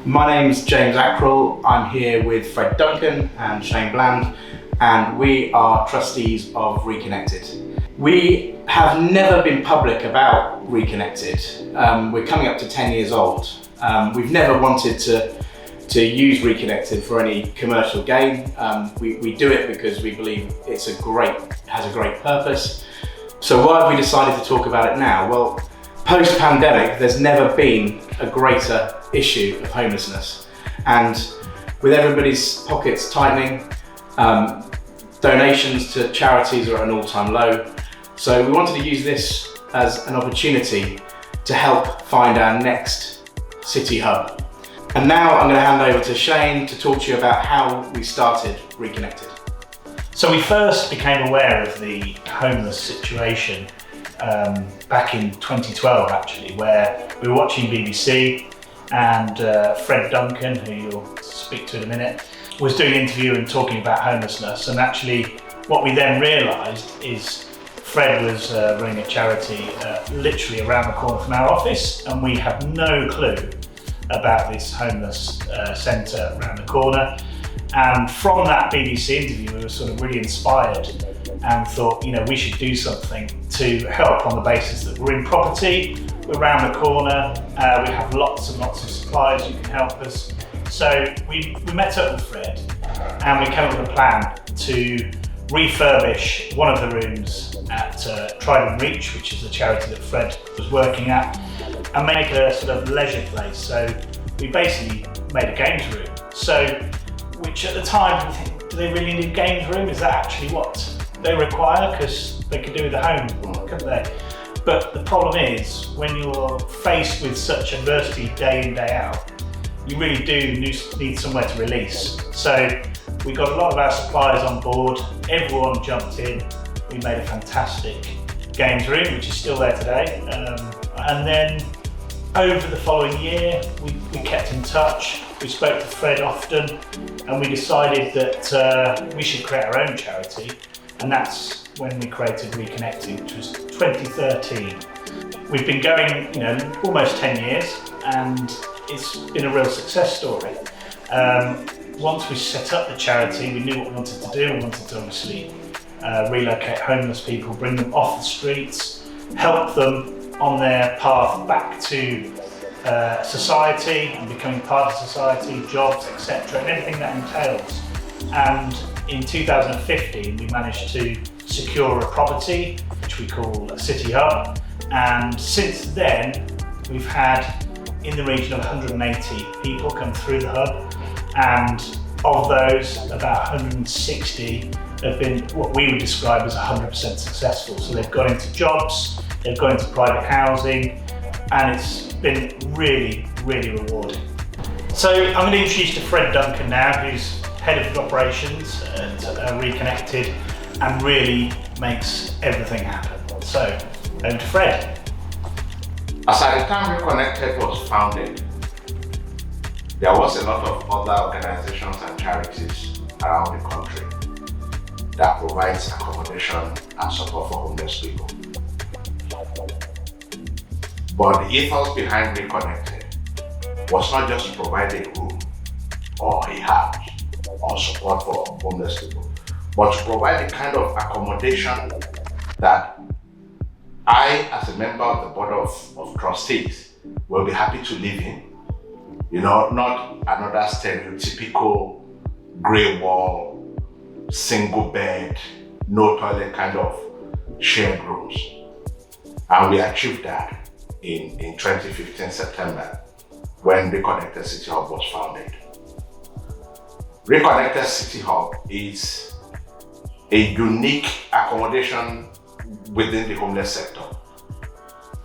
My name's James Ackrell. I'm here with Fred Duncan and Shane Bland, and we are trustees of Reconnected. We have never been public about Reconnected. We're coming up to 10 years old. We've never wanted to use Reconnected for any commercial gain. We do it because we believe has a great purpose. So why have we decided to talk about it now? Well, post-pandemic, there's never been a greater issue of homelessness. And with everybody's pockets tightening, donations to charities are at an all-time low. So we wanted to use this as an opportunity to help find our next city hub. And now I'm going to hand over to Shane to talk to you about how we started Reconnected. So we first became aware of the homeless situation back in 2012 actually, where we were watching BBC and Fred Duncan, who you'll speak to in a minute, was doing an interview and talking about homelessness. And actually what we then realised is Fred was running a charity literally around the corner from our office, and we had no clue about this homeless centre around the corner. And from that BBC interview, we were sort of really inspired and thought, we should do something to help on the basis that we're in property, we're around the corner, we have lots and lots of suppliers who can help us. So we met up with Fred and we came up with a plan to refurbish one of the rooms at Trident Reach, which is the charity that Fred was working at, and make it a sort of leisure place. So we basically made a games room. Which at the time, we think, do they really need a games room? Is that actually what they require? Because they could do with a home, couldn't they? But the problem is, when you're faced with such adversity day in, day out, you really do need somewhere to release. So we got a lot of our suppliers on board, everyone jumped in, we made a fantastic games room, which is still there today. And then over the following year, we kept in touch. We spoke to Fred often, and we decided that we should create our own charity, and that's when we created Reconnected, which was 2013. We've been going, almost 10 years, and it's been a real success story. Once we set up the charity, we knew what we wanted to do. We wanted to obviously relocate homeless people, bring them off the streets, help them on their path back to society and becoming part of society, jobs, etc., and everything that entails. And in 2015, we managed to secure a property, which we call a city hub. And since then, we've had in the region of 180 people come through the hub. And of those, about 160 have been what we would describe as 100% successful. So they've got into jobs, they've gone into private housing, and it's been really, really rewarding. So I'm going to introduce you to Fred Duncan now, who's head of operations at Reconnected and really makes everything happen. So over to Fred. As at the time Reconnected was founded, there was a lot of other organizations and charities around the country that provides accommodation and support for homeless people. But the ethos behind Reconnected was not just to provide a room or a house or support for homeless people, but to provide the kind of accommodation that I, as a member of the board of trustees, will be happy to live in. Not another stereotypical grey wall, single bed, no toilet kind of shared rooms. And we achieved that in 2015 September, when Reconnected City Hub was founded. Reconnected City Hub is a unique accommodation within the homeless sector.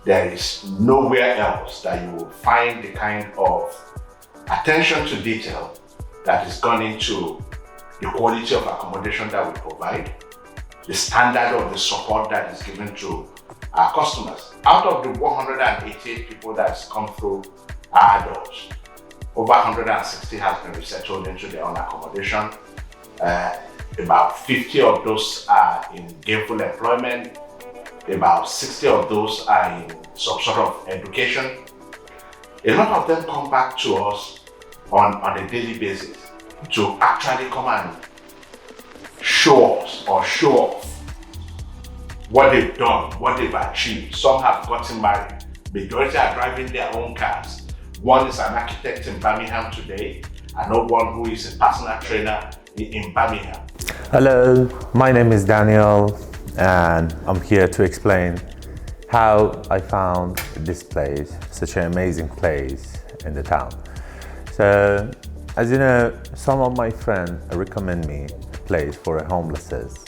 There is nowhere else that you will find the kind of attention to detail that is gone into the quality of accommodation that we provide, the standard of the support that is given to our customers. Out of the 188 people that's come through our doors, over 160 has been resettled into their own accommodation. About 50 of those are in gainful employment. About 60 of those are in some sort of education. A lot of them come back to us on a daily basis to actually come and show us or show off what they've done, what they've achieved. Some have gotten married. Majority are driving their own cars. One is an architect in Birmingham today, another one who is a personal trainer in Birmingham. Hello, my name is Daniel, and I'm here to explain how I found this place, such an amazing place in the town. So, as you know, some of my friends recommend me a place for homelesses,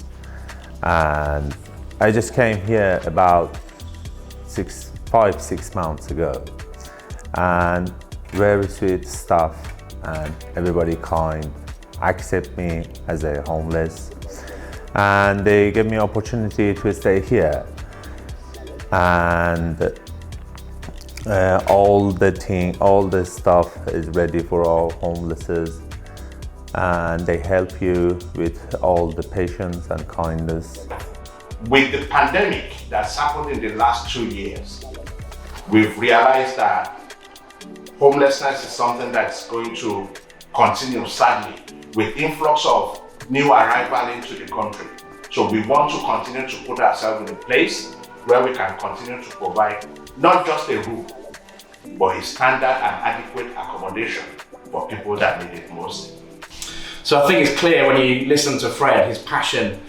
and I just came here about 5-6 months ago, and very sweet staff and everybody kind, accept me as a homeless, and they give me opportunity to stay here, and all the stuff is ready for all homelesses, and they help you with all the patience and kindness. With the pandemic that's happened in the last 2 years, we've realized that homelessness is something that's going to continue, sadly, with influx of new arrival into the country. So we want to continue to put ourselves in a place where we can continue to provide not just a room, but a standard and adequate accommodation for people that need it most. So I think it's clear when you listen to Fred, his passion,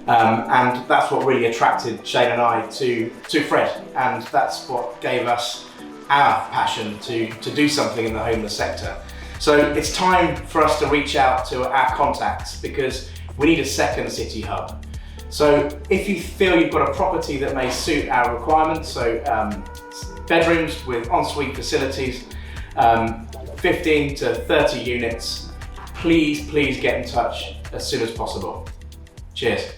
and that's what really attracted Shane and I to Fred, and that's what gave us our passion to do something in the homeless sector. So it's time for us to reach out to our contacts, because we need a second city hub. So if you feel you've got a property that may suit our requirements, so bedrooms with ensuite facilities, 15 to 30 units, please get in touch as soon as possible. Cheers.